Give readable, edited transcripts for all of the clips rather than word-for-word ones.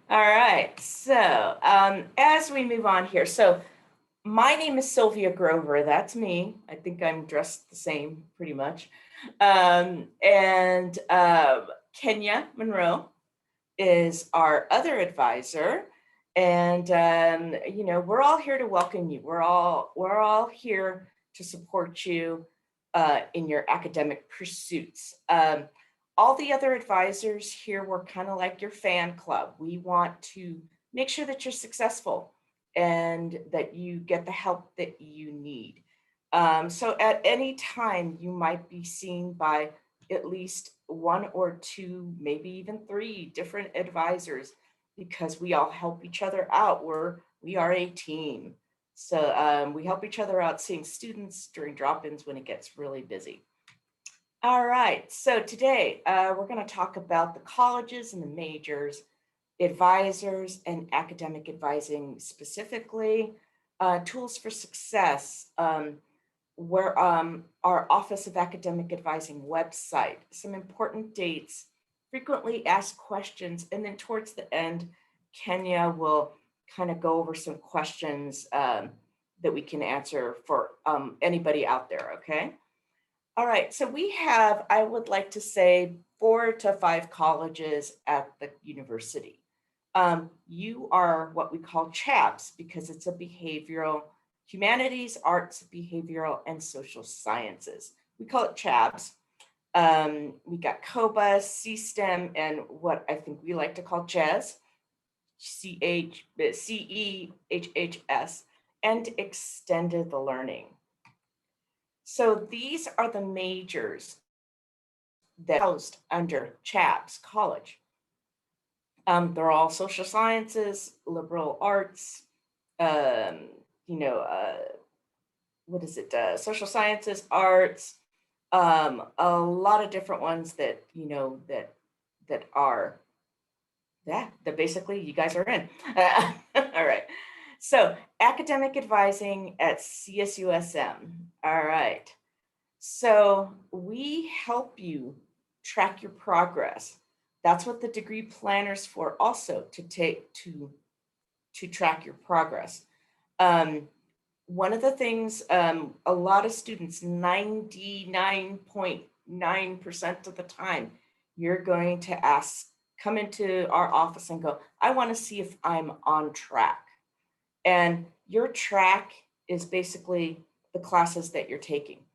All right. So as we move on here, so my name is Sylvia Grover. That's me. I think I'm dressed the same pretty much. And Kenya Monroe is our other advisor. And we're all here to welcome you. We're all here to support you in your academic pursuits. All the other advisors here, we're kind of like your fan club. We want to make sure that you're successful and that you get the help that you need. So at any time, you might be seen by at least one or two, maybe even three different advisors because we all help each other out. We are a team. So we help each other out seeing students during drop-ins when it gets really busy. All right, so today we're going to talk about the colleges and the majors, advisors and academic advising specifically, tools for success, where our Office of Academic Advising website, some important dates, frequently asked questions, and then towards the end, Kenya will kind of go over some questions that we can answer for anybody out there, okay? All right, so we have, I would like to say, 4 to 5 colleges at the university. You are what we call CHABSS because it's a behavioral humanities, arts, behavioral, and social sciences. We call it CHABSS. We got COBA, CSTEM, and what I think we like to call CHES, CEHHS, and extended learning. So these are the majors that are housed under CHABSS College. They're all social sciences, liberal arts, um, you know, uh, what is it? Social sciences, arts, a lot of different ones that that are that basically you guys are in. All right. So academic advising at CSUSM. All right. So we help you track your progress. That's what the degree planner's for also, to track your progress. Um, One of the things a lot of students, 99.9% of the time, you're going to come into our office and go, I want to see if I'm on track. And your track is basically the classes that you're taking.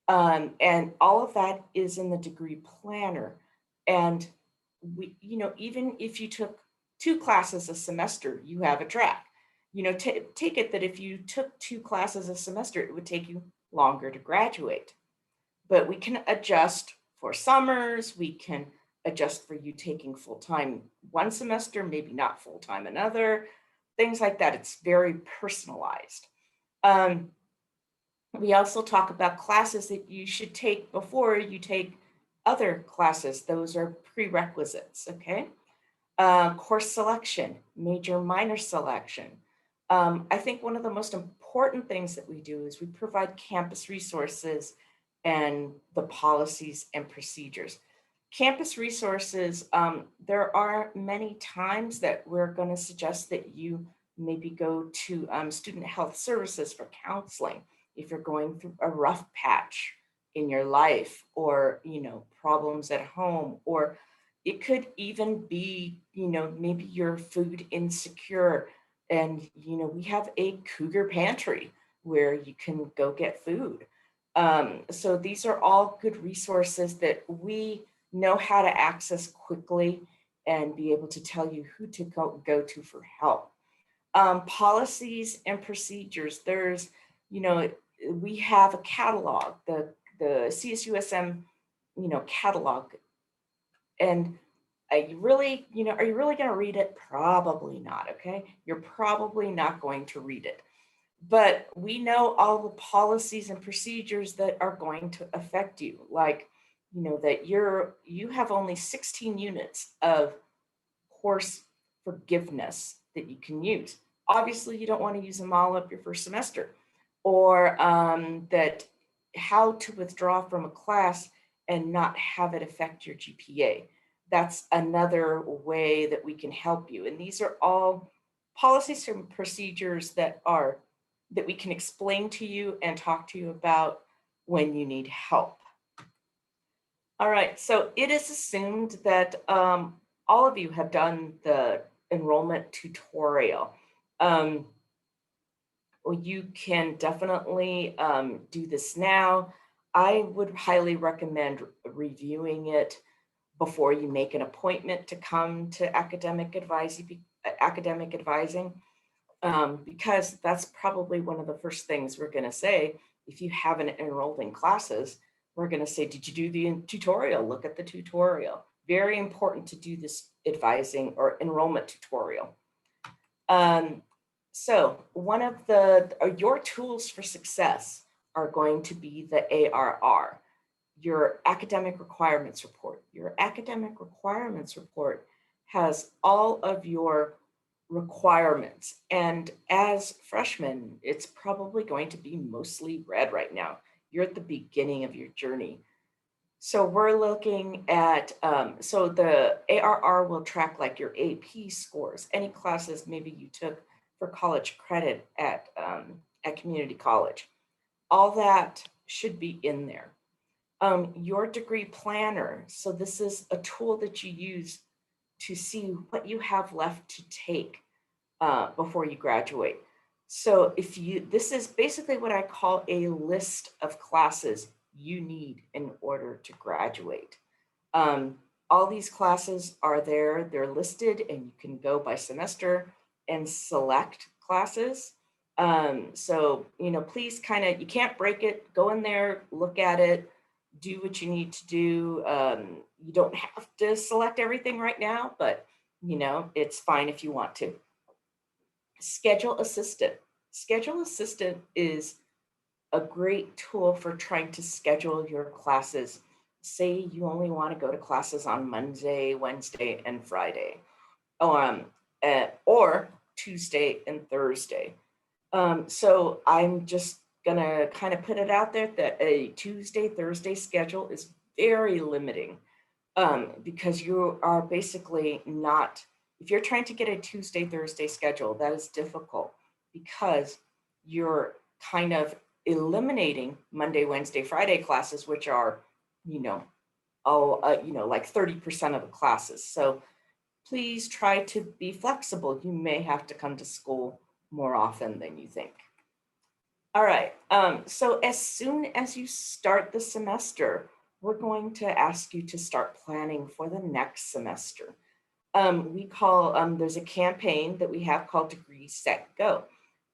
And all of that is in the degree planner. And even if you took 2 classes a semester, you have a track. Take it that if you took 2 classes a semester, it would take you longer to graduate. But we can adjust for summers. We can adjust for you taking full time one semester, maybe not full time another, things like that. It's very personalized. Um, we also talk about classes that you should take before you take other classes. Those are prerequisites, okay? Course selection, major minor selection. I think one of the most important things that we do is we provide campus resources and the policies and procedures. Campus resources, there are many times that we're going to suggest that you maybe go to student health services for counseling if you're going through a rough patch in your life, or problems at home, or it could even be maybe you're food insecure, and we have a cougar pantry where you can go get food. So these are all good resources that we know how to access quickly and be able to tell you who to go to for help. Policies and procedures. We have a catalog, the CSUSM, catalog. And are you really going to read it? Probably not, okay? You're probably not going to read it. But we know all the policies and procedures that are going to affect you, like, that you have only 16 units of course forgiveness that you can use. Obviously, you don't want to use them all up your first semester, or that how to withdraw from a class and not have it affect your GPA. that's another way that we can help you. And these are all policies and procedures that we can explain to you and talk to you about when you need help. All right, so it is assumed that all of you have done the enrollment tutorial. Well, you can definitely do this now. I would highly recommend reviewing it before you make an appointment to come to academic advising, because that's probably one of the first things we're going to say. If you haven't enrolled in classes, we're going to say, did you do the tutorial? Look at the tutorial. Very important to do this advising or enrollment tutorial. So one of your tools for success are going to be the ARR, your academic requirements report. Your academic requirements report has all of your requirements. And as freshmen, it's probably going to be mostly red right now. You're at the beginning of your journey. So we're looking at, so the ARR will track like your AP scores, any classes maybe you took for college credit at community college. All that should be in there. Your degree planner. So this is a tool that you use to see what you have left to take before you graduate. So this is basically what I call a list of classes you need in order to graduate. All these classes are there, they're listed, and you can go by semester and select classes. So, please you can't break it, go in there, look at it, do what you need to do. You don't have to select everything right now, but it's fine if you want to. Schedule Assistant. Schedule Assistant is a great tool for trying to schedule your classes. Say you only want to go to classes on Monday, Wednesday, and Friday, or Tuesday and Thursday. So I'm just gonna kind of put it out there that a Tuesday, Thursday schedule is very limiting, because you are basically not, if you're trying to get a Tuesday, Thursday schedule, that is difficult because you're kind of eliminating Monday, Wednesday, Friday classes, which are, like 30% of the classes. So please try to be flexible. You may have to come to school more often than you think. All right, so as soon as you start the semester, we're going to ask you to start planning for the next semester. There's a campaign that we have called Degree, Set, Go.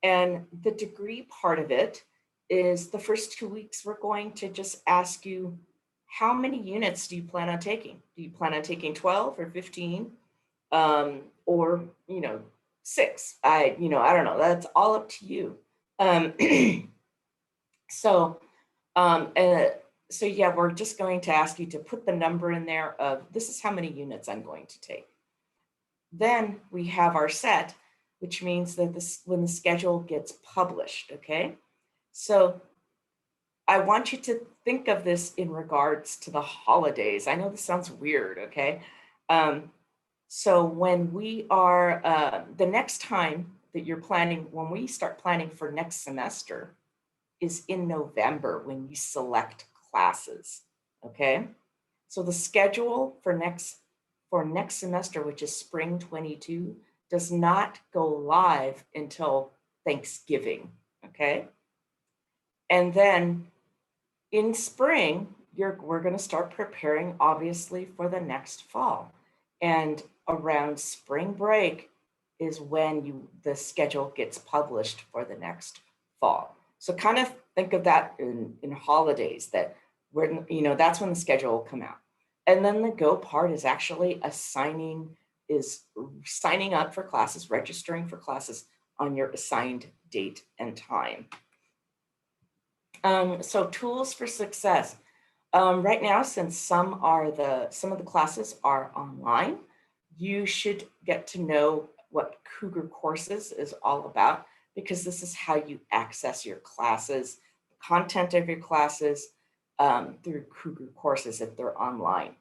And the degree part of it is the first 2 weeks, we're going to just ask you, how many units do you plan on taking? Do you plan on taking 12 or 15? Or 6? I don't know. That's all up to you. So yeah, we're just going to ask you to put the number in there of, this is how many units I'm going to take. Then we have our set, which means that when the schedule gets published, okay? So I want you to think of this in regards to the holidays. I know this sounds weird, okay? So when we are, the next time that you're planning, when we start planning for next semester is in November when you select classes, okay? So the schedule for next semester, which is spring 22, does not go live until Thanksgiving, okay? And then in spring, we're gonna start preparing obviously for the next fall. And around spring break is when the schedule gets published for the next fall. So kind of think of that in holidays, that that's when the schedule will come out. And then the go part is actually signing up for classes, registering for classes on your assigned date and time. So tools for success. Right now, since some of the classes are online, you should get to know what Cougar Courses is all about, because this is how you access your classes, the content of your classes, through Cougar Courses if they're online.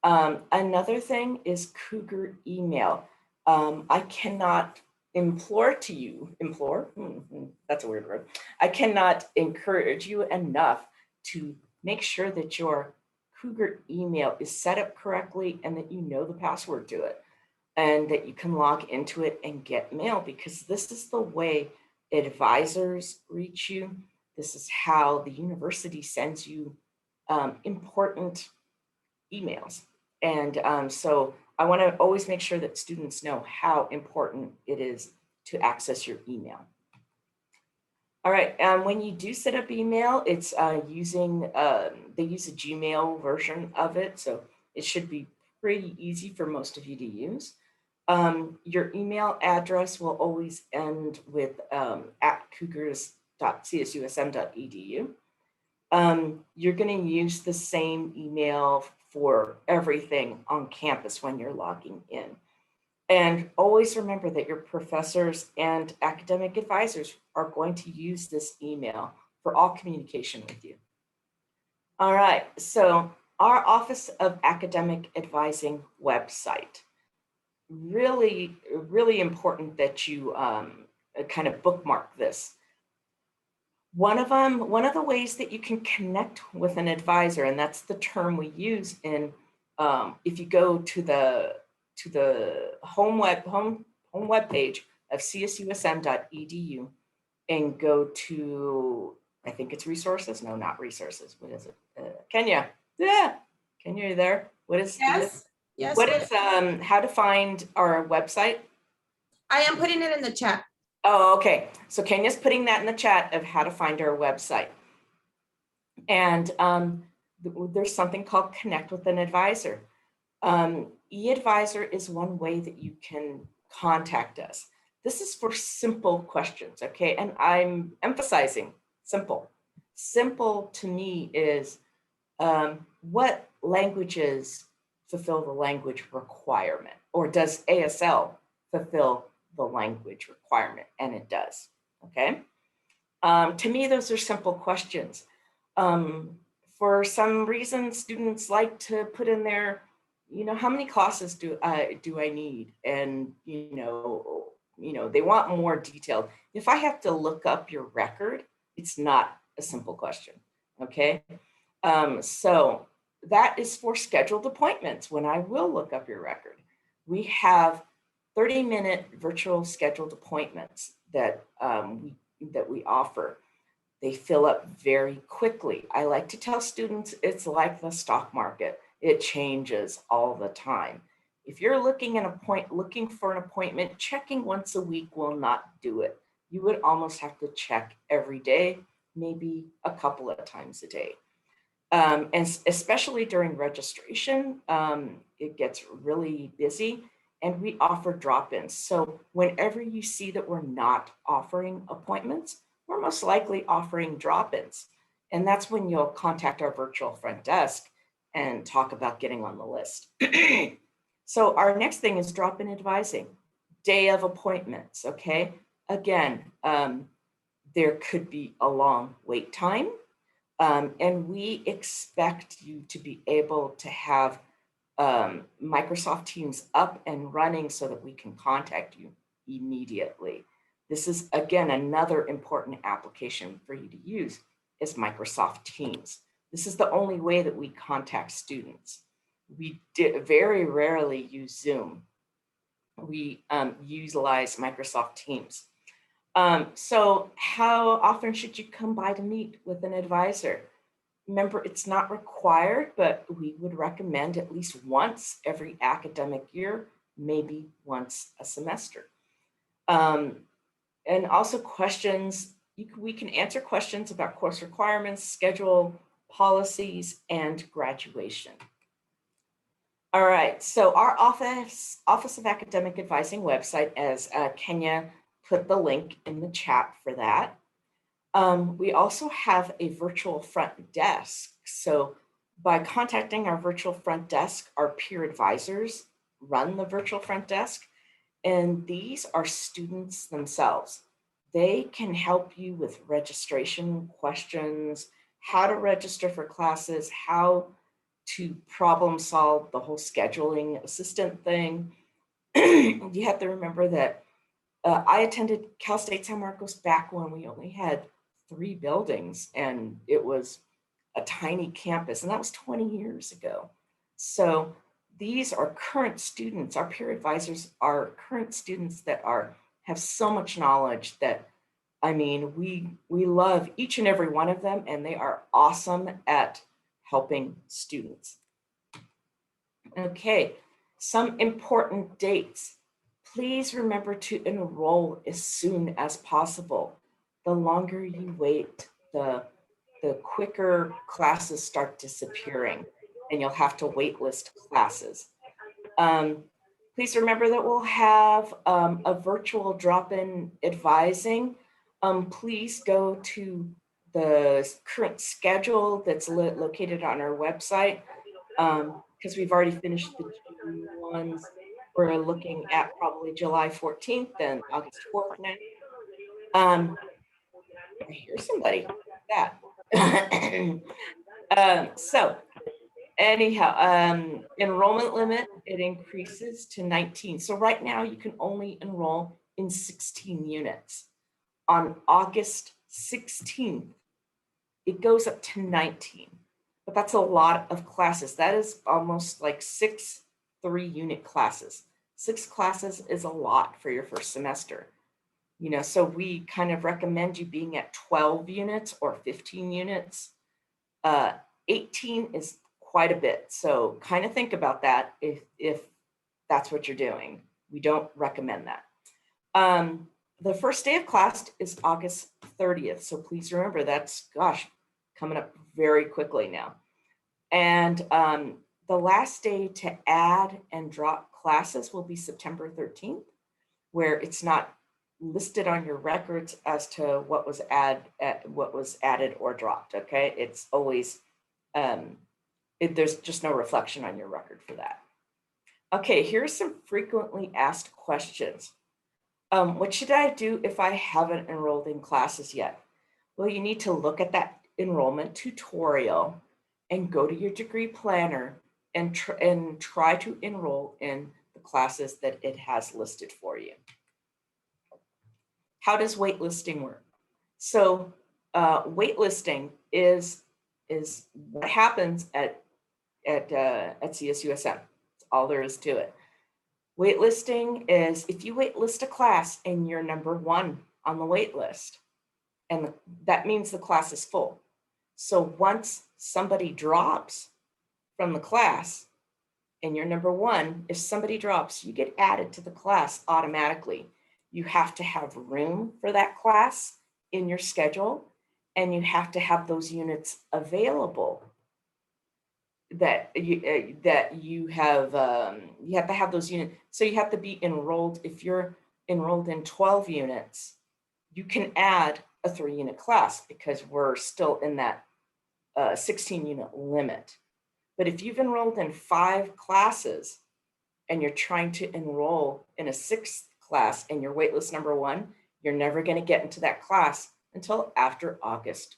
Another thing is Cougar email. I cannot implore to you, implore, that's a weird word. I cannot encourage you enough to make sure that your Cougar email is set up correctly and that you know the password to it and that you can log into it and get mail, because this is the way advisors reach you. This is how the university sends you important emails. And so I want to always make sure that students know how important it is to access your email. All right, when you do set up email, it's they use a Gmail version of it, so it should be pretty easy for most of you to use. Your email address will always end with at cougars.csusm.edu. You're going to use the same email for everything on campus when you're logging in. And always remember that your professors and academic advisors are going to use this email for all communication with you. All right, so our Office of Academic Advising website. Really, really important that you kind of bookmark this. One of the ways that you can connect with an advisor, and that's the term we use in, if you go to the home web page of csusm.edu and go to, I think it's resources. No, not resources. What is it? Kenya. Yeah, Kenya, are you there? What is? Yes. Yes. What is how to find our website? I am putting it in the chat. Oh, okay. So Kenya's putting that in the chat of how to find our website. And there's something called Connect with an Advisor. E-Advisor is one way that you can contact us. This is for simple questions, okay? And I'm emphasizing simple. Simple to me is what languages fulfill the language requirement, or does ASL fulfill the language requirement? And it does, okay? To me, those are simple questions. For some reason, students like to put in there, how many classes do I need? And, they want more detailed. If I have to look up your record, it's not a simple question, okay? So that is for scheduled appointments when I will look up your record. We have 30-minute virtual scheduled appointments that we offer. They fill up very quickly. I like to tell students it's like the stock market. It changes all the time. If you're looking for an appointment, checking once a week will not do it. You would almost have to check every day, maybe a couple of times a day. And especially during registration, it gets really busy, and we offer drop-ins. So whenever you see that we're not offering appointments, we're most likely offering drop-ins. And that's when you'll contact our virtual front desk and talk about getting on the list. So our next thing is drop-in advising, day of appointments, okay? Again, there could be a long wait time. And we expect you to be able to have Microsoft Teams up and running so that we can contact you immediately. This is, again, another important application for you to use is Microsoft Teams. This is the only way that we contact students. We very rarely use Zoom. We utilize Microsoft Teams. So how often should you come by to meet with an advisor? Remember, it's not required, but we would recommend at least once every academic year, maybe once a semester. And also questions, we can answer questions about course requirements, schedule, policies, and graduation. All right, so our Office of Academic Advising website, as Kenya put the link in the chat for that. We also have a virtual front desk. So by contacting our virtual front desk, our peer advisors run the virtual front desk, and these are students themselves. They can help you with registration questions, how to register for classes, how to problem solve the whole scheduling assistant thing. You have to remember that I attended Cal State San Marcos back when we only had 3 buildings and it was a tiny campus, and that was 20 years ago. So these are current students. Our peer advisors are current students that have so much knowledge that, I mean, we love each and every one of them, and they are awesome at helping students. Okay, some important dates. Please remember to enroll as soon as possible. The longer you wait, the quicker classes start disappearing, and you'll have to wait list classes. Please remember that we'll have a virtual drop-in advising. Please go to the current schedule that's located on our website, because we've already finished the June ones. We're looking at probably July 14th and August 4th now. I hear somebody. That. So anyhow, enrollment limit, it increases to 19. So right now you can only enroll in 16 units. On August 16th, it goes up to 19, but that's a lot of classes. That is almost like 6 3-unit classes. 6 classes is a lot for your first semester. You know, so we kind of recommend you being at 12 units or 15 units. 18 is quite a bit. So kind of think about that if that's what you're doing. We don't recommend that. The first day of class is August 30th. So please remember that's, gosh, coming up very quickly now. And the last day to add and drop classes will be September 13th, where it's not listed on your records as to what was added or dropped. Okay, it's always there's just no reflection on your record for that. Okay, here's some frequently asked questions. What should I do if I haven't enrolled in classes yet? Well, you need to look at that enrollment tutorial and go to your degree planner and try to enroll in the classes that it has listed for you. How does waitlisting work? So waitlisting is what happens at CSUSM. That's all there is to it. Waitlisting is if you waitlist a class and you're number 1 on the wait list, and that means the class is full. So once somebody drops from the class and you're number 1, if somebody drops, you get added to the class automatically. You have to have room for that class in your schedule, and you have to have those units available that you have to have those units. So you have to be enrolled. If you're enrolled in 12 units, you can add a 3-unit class because we're still in that 16-unit limit. But if you've enrolled in 5 classes and you're trying to enroll in a 6th class and your waitlist number 1, you're never going to get into that class until after August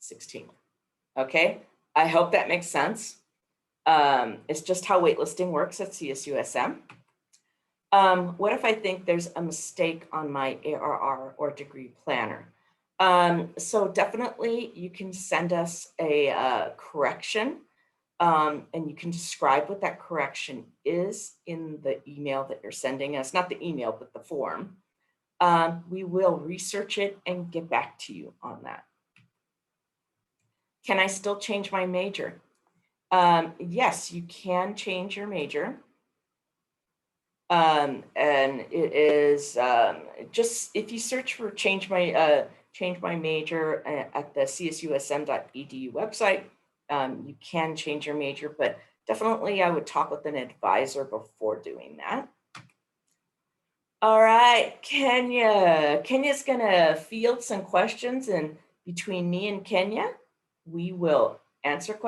16th. Okay, I hope that makes sense. It's just how waitlisting works at CSUSM. What if I think there's a mistake on my ARR or degree planner? So definitely you can send us a correction, and you can describe what that correction is in the email that you're sending us, not the email, but the form. We will research it and get back to you on that. Can I still change my major? Yes, you can change your major. And it is just if you search for change my major at the csusm.edu website, you can change your major, but definitely I would talk with an advisor before doing that. All right, Kenya. Kenya's gonna field some questions, and between me and Kenya, we will answer questions.